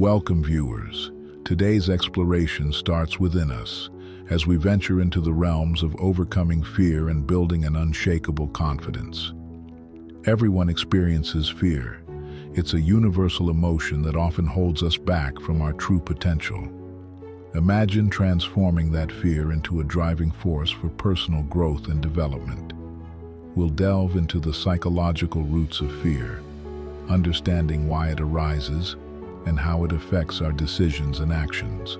Welcome, viewers. Today's exploration starts within us as we venture into the realms of overcoming fear and building an unshakable confidence. Everyone experiences fear. It's a universal emotion that often holds us back from our true potential. Imagine transforming that fear into a driving force for personal growth and development. We'll delve into the psychological roots of fear, understanding why it arises and how it affects our decisions and actions.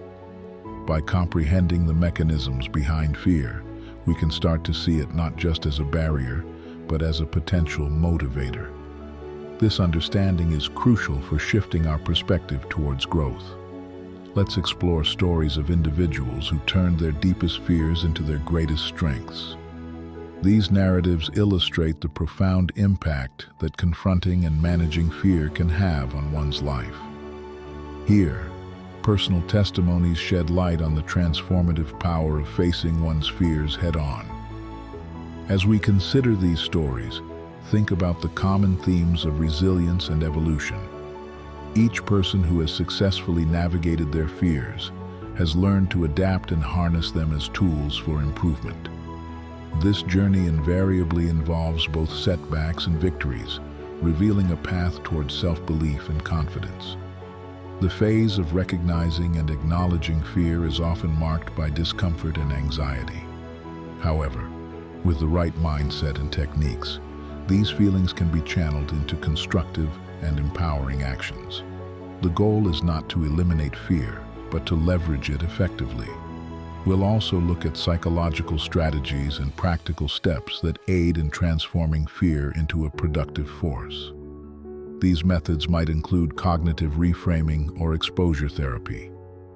By comprehending the mechanisms behind fear, we can start to see it not just as a barrier, but as a potential motivator. This understanding is crucial for shifting our perspective towards growth. Let's explore stories of individuals who turned their deepest fears into their greatest strengths. These narratives illustrate the profound impact that confronting and managing fear can have on one's life. Here, personal testimonies shed light on the transformative power of facing one's fears head-on. As we consider these stories, think about the common themes of resilience and evolution. Each person who has successfully navigated their fears has learned to adapt and harness them as tools for improvement. This journey invariably involves both setbacks and victories, revealing a path towards self-belief and confidence. The phase of recognizing and acknowledging fear is often marked by discomfort and anxiety. However, with the right mindset and techniques, these feelings can be channeled into constructive and empowering actions. The goal is not to eliminate fear, but to leverage it effectively. We'll also look at psychological strategies and practical steps that aid in transforming fear into a productive force. These methods might include cognitive reframing or exposure therapy,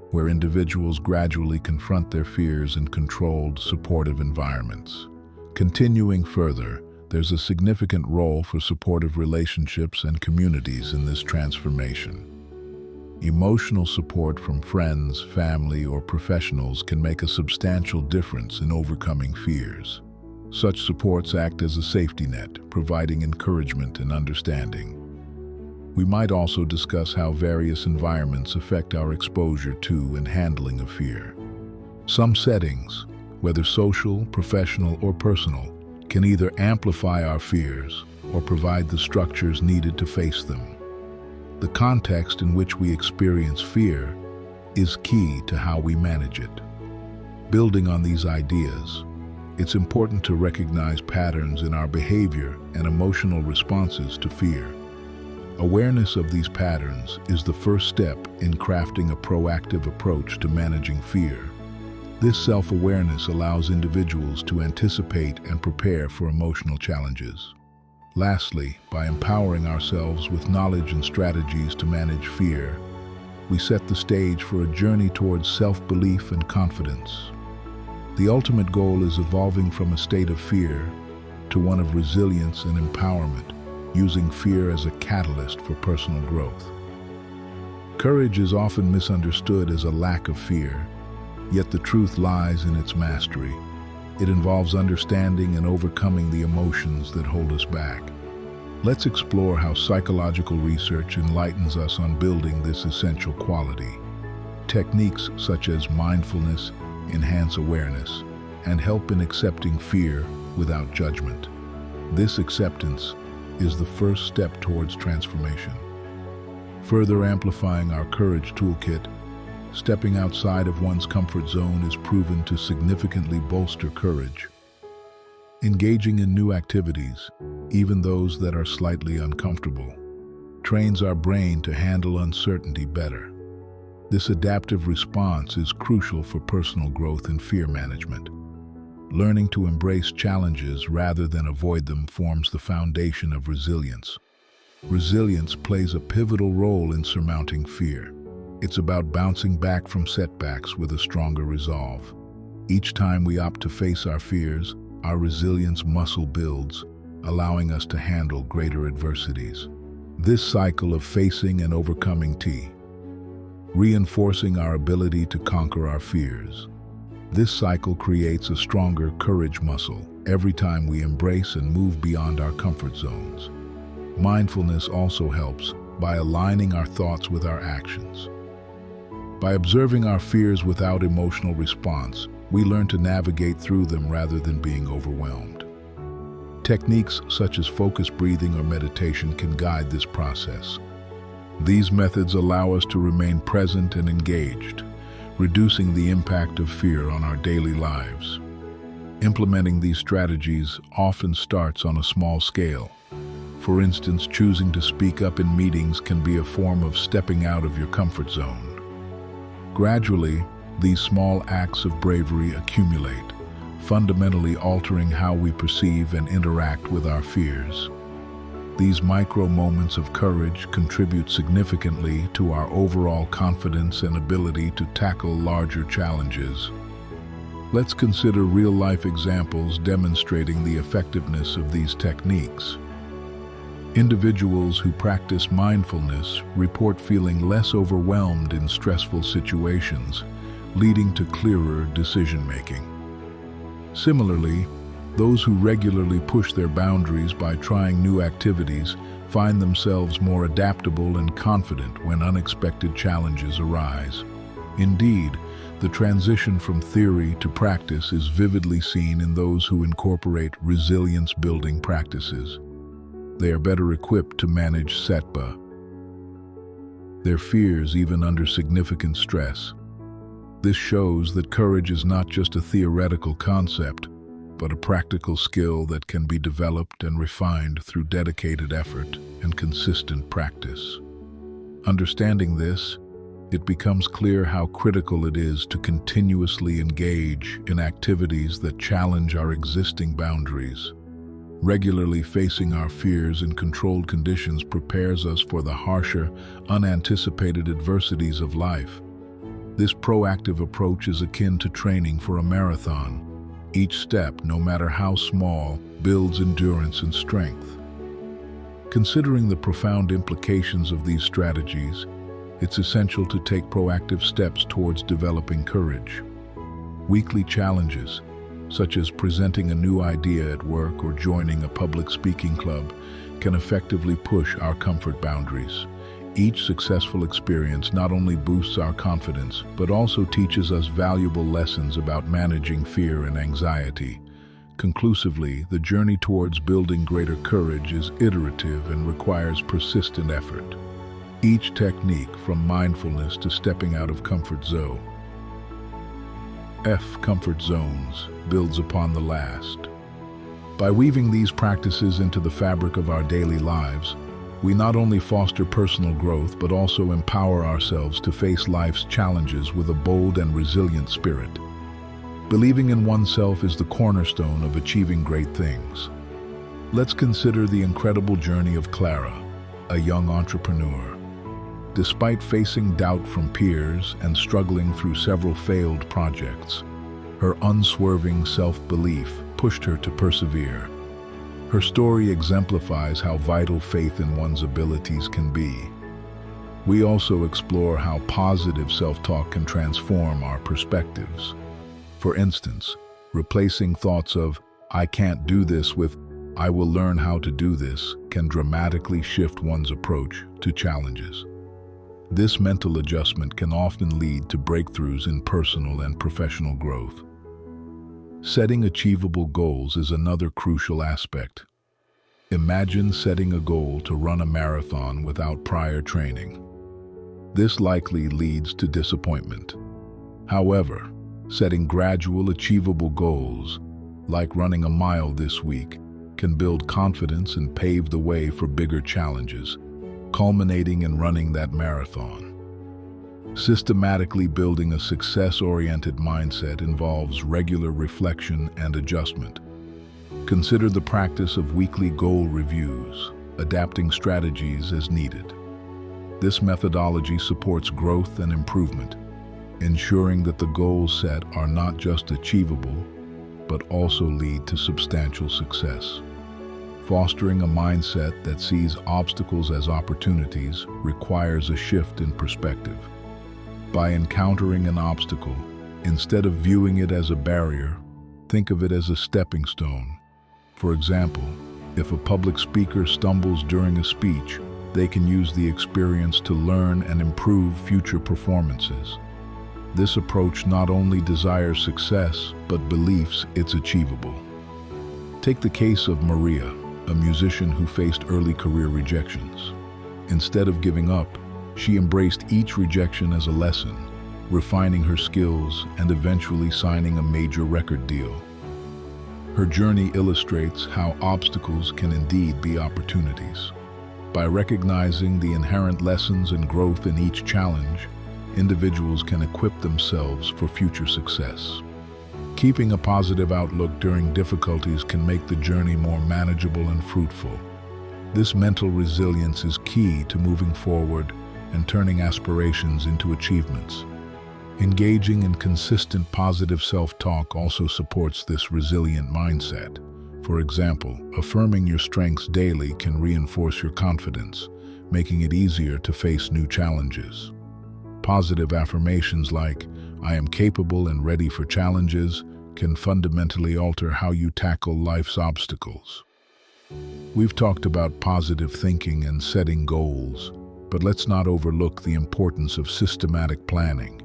where individuals gradually confront their fears in controlled, supportive environments. Continuing further, there's a significant role for supportive relationships and communities in this transformation. Emotional support from friends, family, or professionals can make a substantial difference in overcoming fears. Such supports act as a safety net, providing encouragement and understanding. We might also discuss how various environments affect our exposure to and handling of fear. Some settings, whether social, professional, or personal, can either amplify our fears or provide the structures needed to face them. The context in which we experience fear is key to how we manage it. Building on these ideas, it's important to recognize patterns in our behavior and emotional responses to fear. Awareness of these patterns is the first step in crafting a proactive approach to managing fear. This self-awareness allows individuals to anticipate and prepare for emotional challenges. Lastly, by empowering ourselves with knowledge and strategies to manage fear, we set the stage for a journey towards self-belief and confidence. The ultimate goal is evolving from a state of fear to one of resilience and empowerment, using fear as a catalyst for personal growth. Courage is often misunderstood as a lack of fear, yet the truth lies in its mastery. It involves understanding and overcoming the emotions that hold us back. Let's explore how psychological research enlightens us on building this essential quality. Techniques such as mindfulness enhance awareness and help in accepting fear without judgment. This acceptance is the first step towards transformation. Further amplifying our courage toolkit, stepping outside of one's comfort zone is proven to significantly bolster courage. Engaging in new activities, even those that are slightly uncomfortable, trains our brain to handle uncertainty better. This adaptive response is crucial for personal growth and fear management. Learning to embrace challenges rather than avoid them forms the foundation of resilience. Resilience plays a pivotal role in surmounting fear. It's about bouncing back from setbacks with a stronger resolve. Each time we opt to face our fears, our resilience muscle builds, allowing us to handle greater adversities. This cycle of facing and overcoming reinforcing our ability to conquer our fears. This cycle creates a stronger courage muscle every time we embrace and move beyond our comfort zones. Mindfulness also helps by aligning our thoughts with our actions. By observing our fears without emotional response, we learn to navigate through them rather than being overwhelmed. Techniques such as focused breathing or meditation can guide this process. These methods allow us to remain present and engaged, reducing the impact of fear on our daily lives. Implementing these strategies often starts on a small scale. For instance, choosing to speak up in meetings can be a form of stepping out of your comfort zone. Gradually, these small acts of bravery accumulate, fundamentally altering how we perceive and interact with our fears. These micro moments of courage contribute significantly to our overall confidence and ability to tackle larger challenges. Let's consider real-life examples demonstrating the effectiveness of these techniques. Individuals who practice mindfulness report feeling less overwhelmed in stressful situations, leading to clearer decision-making. Similarly, those who regularly push their boundaries by trying new activities find themselves more adaptable and confident when unexpected challenges arise. Indeed, the transition from theory to practice is vividly seen in those who incorporate resilience-building practices. They are better equipped to manage setbacks, their fears even under significant stress. This shows that courage is not just a theoretical concept, but a practical skill that can be developed and refined through dedicated effort and consistent practice. Understanding this, it becomes clear how critical it is to continuously engage in activities that challenge our existing boundaries. Regularly facing our fears in controlled conditions prepares us for the harsher, unanticipated adversities of life. This proactive approach is akin to training for a marathon. Each step, no matter how small, builds endurance and strength. Considering the profound implications of these strategies, it's essential to take proactive steps towards developing courage. Weekly challenges, such as presenting a new idea at work or joining a public speaking club, can effectively push our comfort boundaries. Each successful experience not only boosts our confidence, but also teaches us valuable lessons about managing fear and anxiety. Conclusively, the journey towards building greater courage is iterative and requires persistent effort. Each technique, from mindfulness to stepping out of comfort zones, builds upon the last. By weaving these practices into the fabric of our daily lives, we not only foster personal growth but also empower ourselves to face life's challenges with a bold and resilient spirit. Believing in oneself is the cornerstone of achieving great things. Let's consider the incredible journey of Clara, a young entrepreneur. Despite facing doubt from peers and struggling through several failed projects, her unswerving self-belief pushed her to persevere. Her story exemplifies how vital faith in one's abilities can be. We also explore how positive self-talk can transform our perspectives. For instance, replacing thoughts of, "I can't do this" with, "I will learn how to do this," can dramatically shift one's approach to challenges. This mental adjustment can often lead to breakthroughs in personal and professional growth. Setting achievable goals is another crucial aspect. Imagine setting a goal to run a marathon without prior training. This likely leads to disappointment. However, setting gradual, achievable goals, like running a mile this week, can build confidence and pave the way for bigger challenges, culminating in running that marathon. Systematically building a success-oriented mindset involves regular reflection and adjustment. Consider the practice of weekly goal reviews, adapting strategies as needed. This methodology supports growth and improvement, ensuring that the goals set are not just achievable, but also lead to substantial success. Fostering a mindset that sees obstacles as opportunities requires a shift in perspective. By encountering an obstacle, instead of viewing it as a barrier, think of it as a stepping stone. For example, if a public speaker stumbles during a speech, they can use the experience to learn and improve future performances. This approach not only desires success, but believes it's achievable. Take the case of Maria, a musician who faced early career rejections. Instead of giving up, she embraced each rejection as a lesson, refining her skills and eventually signing a major record deal. Her journey illustrates how obstacles can indeed be opportunities. By recognizing the inherent lessons and growth in each challenge, individuals can equip themselves for future success. Keeping a positive outlook during difficulties can make the journey more manageable and fruitful. This mental resilience is key to moving forward and turning aspirations into achievements. Engaging in consistent positive self-talk also supports this resilient mindset. For example, affirming your strengths daily can reinforce your confidence, making it easier to face new challenges. Positive affirmations like, "I am capable and ready for challenges," can fundamentally alter how you tackle life's obstacles. We've talked about positive thinking and setting goals, but let's not overlook the importance of systematic planning.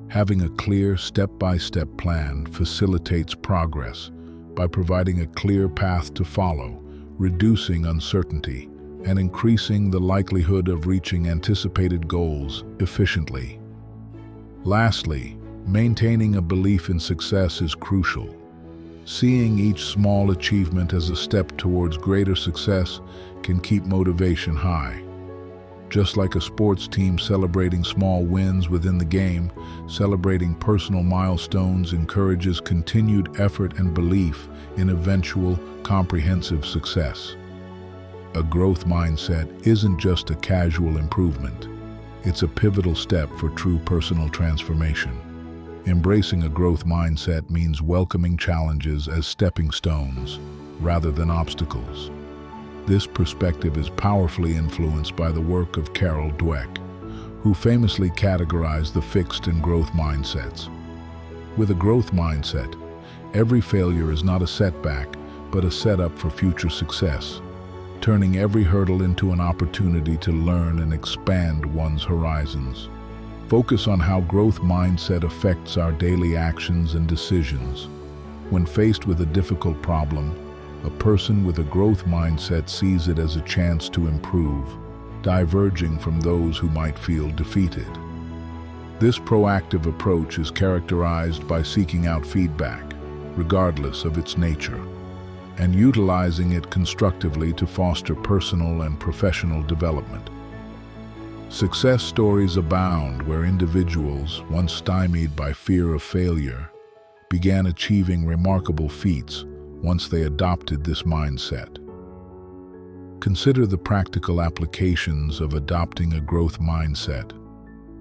Having a clear step-by-step plan facilitates progress by providing a clear path to follow, reducing uncertainty, and increasing the likelihood of reaching anticipated goals efficiently. Lastly, maintaining a belief in success is crucial. Seeing each small achievement as a step towards greater success can keep motivation high. Just like a sports team celebrating small wins within the game, celebrating personal milestones encourages continued effort and belief in eventual, comprehensive success. A growth mindset isn't just a casual improvement. It's a pivotal step for true personal transformation. Embracing a growth mindset means welcoming challenges as stepping stones, rather than obstacles. This perspective is powerfully influenced by the work of Carol Dweck, who famously categorized the fixed and growth mindsets. With a growth mindset, every failure is not a setback, but a setup for future success, turning every hurdle into an opportunity to learn and expand one's horizons. Focus on how growth mindset affects our daily actions and decisions. When faced with a difficult problem, a person with a growth mindset sees it as a chance to improve, diverging from those who might feel defeated. This proactive approach is characterized by seeking out feedback, regardless of its nature, and utilizing it constructively to foster personal and professional development. Success stories abound where individuals, once stymied by fear of failure, began achieving remarkable feats once they adopted this mindset. Consider the practical applications of adopting a growth mindset.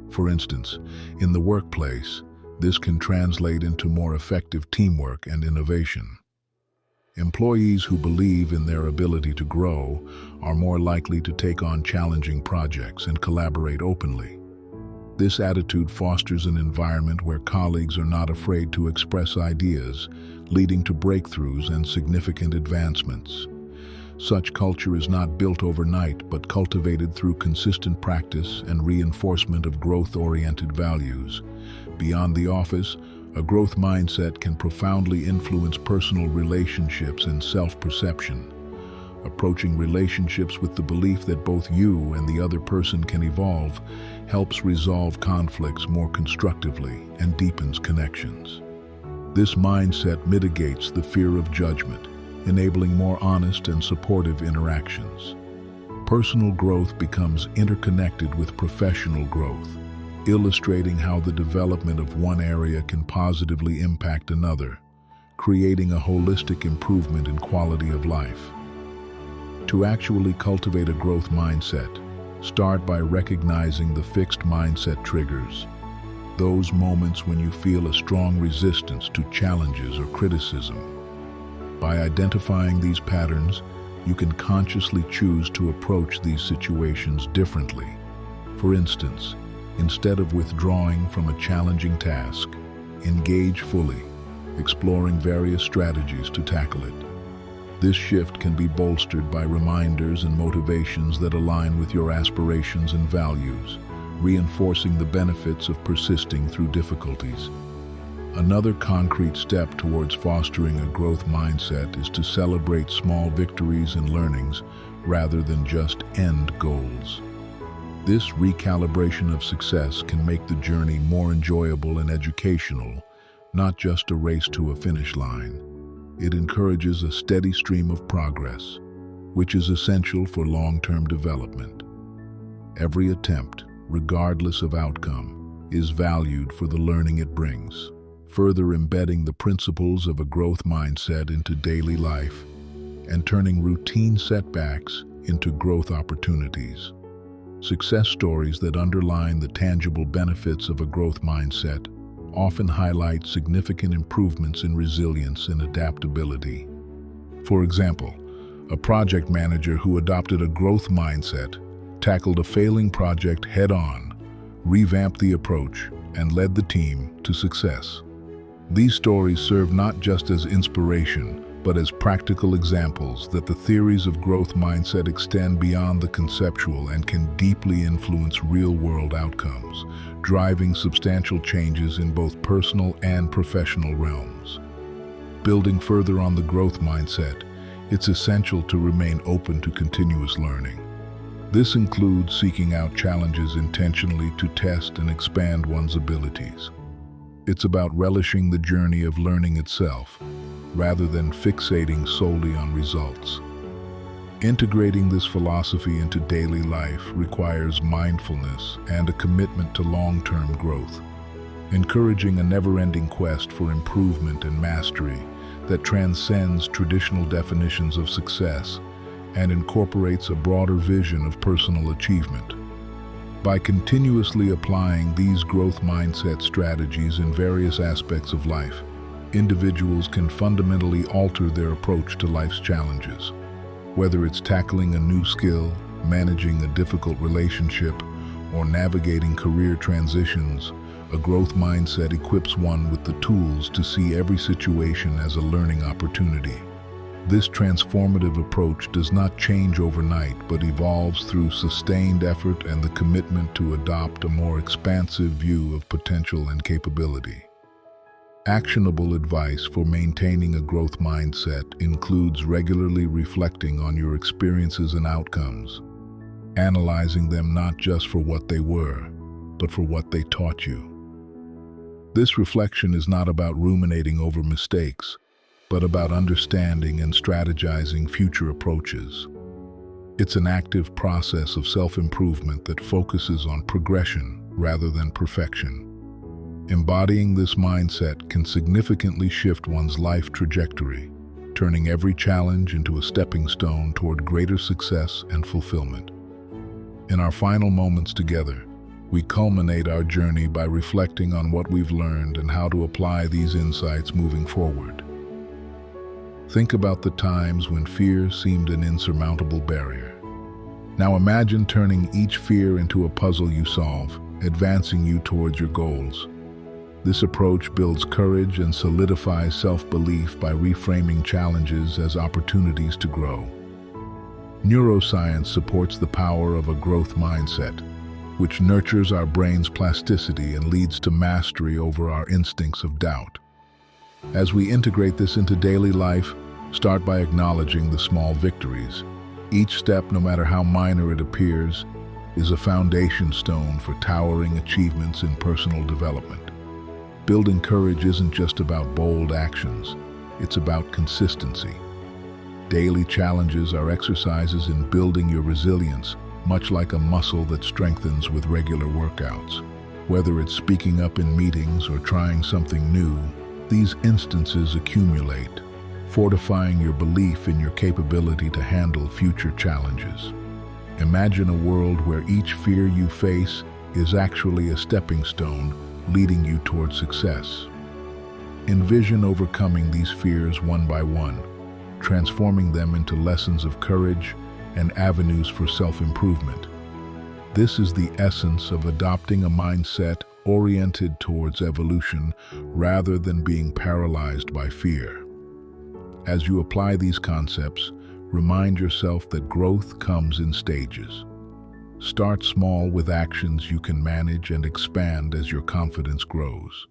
For instance, in the workplace, this can translate into more effective teamwork and innovation. Employees who believe in their ability to grow are more likely to take on challenging projects and collaborate openly. This attitude fosters an environment where colleagues are not afraid to express ideas, leading to breakthroughs and significant advancements. Such culture is not built overnight, but cultivated through consistent practice and reinforcement of growth-oriented values. Beyond the office, a growth mindset can profoundly influence personal relationships and self-perception. Approaching relationships with the belief that both you and the other person can evolve helps resolve conflicts more constructively and deepens connections. This mindset mitigates the fear of judgment, enabling more honest and supportive interactions. Personal growth becomes interconnected with professional growth, illustrating how the development of one area can positively impact another, creating a holistic improvement in quality of life. To actually cultivate a growth mindset, start by recognizing the fixed mindset triggers, those moments when you feel a strong resistance to challenges or criticism. By identifying these patterns, you can consciously choose to approach these situations differently. For instance, instead of withdrawing from a challenging task, engage fully, exploring various strategies to tackle it. This shift can be bolstered by reminders and motivations that align with your aspirations and values, reinforcing the benefits of persisting through difficulties. Another concrete step towards fostering a growth mindset is to celebrate small victories and learnings rather than just end goals. This recalibration of success can make the journey more enjoyable and educational, not just a race to a finish line. It encourages a steady stream of progress, which is essential for long-term development. Every attempt, regardless of outcome, is valued for the learning it brings, further embedding the principles of a growth mindset into daily life and turning routine setbacks into growth opportunities. Success stories that underline the tangible benefits of a growth mindset often highlight significant improvements in resilience and adaptability. For example, a project manager who adopted a growth mindset tackled a failing project head-on, revamped the approach, and led the team to success. These stories serve not just as inspiration, but as practical examples that the theories of growth mindset extend beyond the conceptual and can deeply influence real-world outcomes, driving substantial changes in both personal and professional realms. Building further on the growth mindset, it's essential to remain open to continuous learning. This includes seeking out challenges intentionally to test and expand one's abilities. It's about relishing the journey of learning itself, rather than fixating solely on results. Integrating this philosophy into daily life requires mindfulness and a commitment to long-term growth, encouraging a never-ending quest for improvement and mastery that transcends traditional definitions of success and incorporates a broader vision of personal achievement. By continuously applying these growth mindset strategies in various aspects of life, individuals can fundamentally alter their approach to life's challenges. Whether it's tackling a new skill, managing a difficult relationship, or navigating career transitions, a growth mindset equips one with the tools to see every situation as a learning opportunity. This transformative approach does not change overnight, but evolves through sustained effort and the commitment to adopt a more expansive view of potential and capability. Actionable advice for maintaining a growth mindset includes regularly reflecting on your experiences and outcomes, analyzing them not just for what they were, but for what they taught you. This reflection is not about ruminating over mistakes, but about understanding and strategizing future approaches. It's an active process of self-improvement that focuses on progression rather than perfection. Embodying this mindset can significantly shift one's life trajectory, turning every challenge into a stepping stone toward greater success and fulfillment. In our final moments together, we culminate our journey by reflecting on what we've learned and how to apply these insights moving forward. Think about the times when fear seemed an insurmountable barrier. Now imagine turning each fear into a puzzle you solve, advancing you towards your goals. This approach builds courage and solidifies self-belief by reframing challenges as opportunities to grow. Neuroscience supports the power of a growth mindset, which nurtures our brain's plasticity and leads to mastery over our instincts of doubt. As we integrate this into daily life, start by acknowledging the small victories. Each step, no matter how minor it appears, is a foundation stone for towering achievements in personal development. Building courage isn't just about bold actions, it's about consistency. Daily challenges are exercises in building your resilience, much like a muscle that strengthens with regular workouts. Whether it's speaking up in meetings or trying something new, these instances accumulate, fortifying your belief in your capability to handle future challenges. Imagine a world where each fear you face is actually a stepping stone leading you toward success. Envision overcoming these fears one by one, transforming them into lessons of courage and avenues for self-improvement. This is the essence of adopting a mindset oriented towards evolution rather than being paralyzed by fear. As you apply these concepts, remind yourself that growth comes in stages. Start small with actions you can manage and expand as your confidence grows.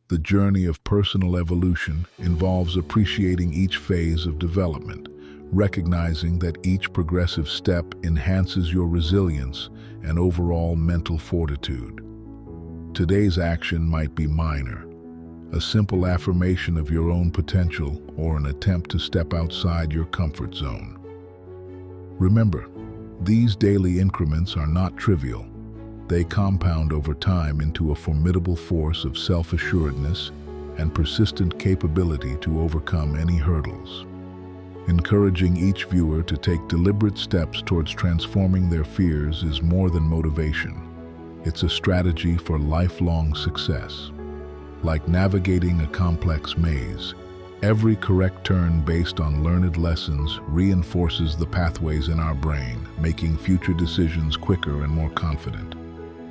The journey of personal evolution involves appreciating each phase of development, recognizing that each progressive step enhances your resilience and overall mental fortitude. Today's action might be minor, a simple affirmation of your own potential or an attempt to step outside your comfort zone. Remember, these daily increments are not trivial. They compound over time into a formidable force of self-assuredness and persistent capability to overcome any hurdles. Encouraging each viewer to take deliberate steps towards transforming their fears is more than motivation. It's a strategy for lifelong success. Like navigating a complex maze, every correct turn based on learned lessons reinforces the pathways in our brain, making future decisions quicker and more confident.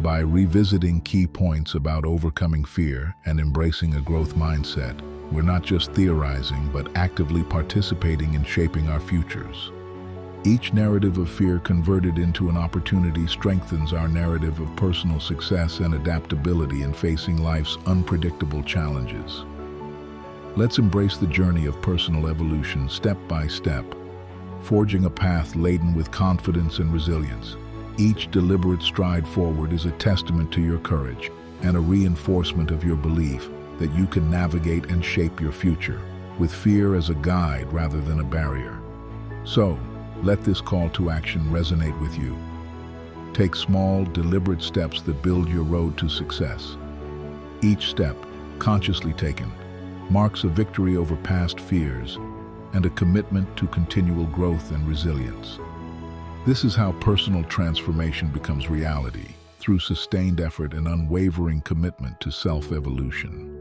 By revisiting key points about overcoming fear and embracing a growth mindset, we're not just theorizing, but actively participating in shaping our futures. Each narrative of fear converted into an opportunity strengthens our narrative of personal success and adaptability in facing life's unpredictable challenges. Let's embrace the journey of personal evolution step by step, forging a path laden with confidence and resilience. Each deliberate stride forward is a testament to your courage and a reinforcement of your belief that you can navigate and shape your future, with fear as a guide rather than a barrier. So, let this call to action resonate with you. Take small, deliberate steps that build your road to success. Each step, consciously taken, marks a victory over past fears and a commitment to continual growth and resilience. This is how personal transformation becomes reality, through sustained effort and unwavering commitment to self-evolution.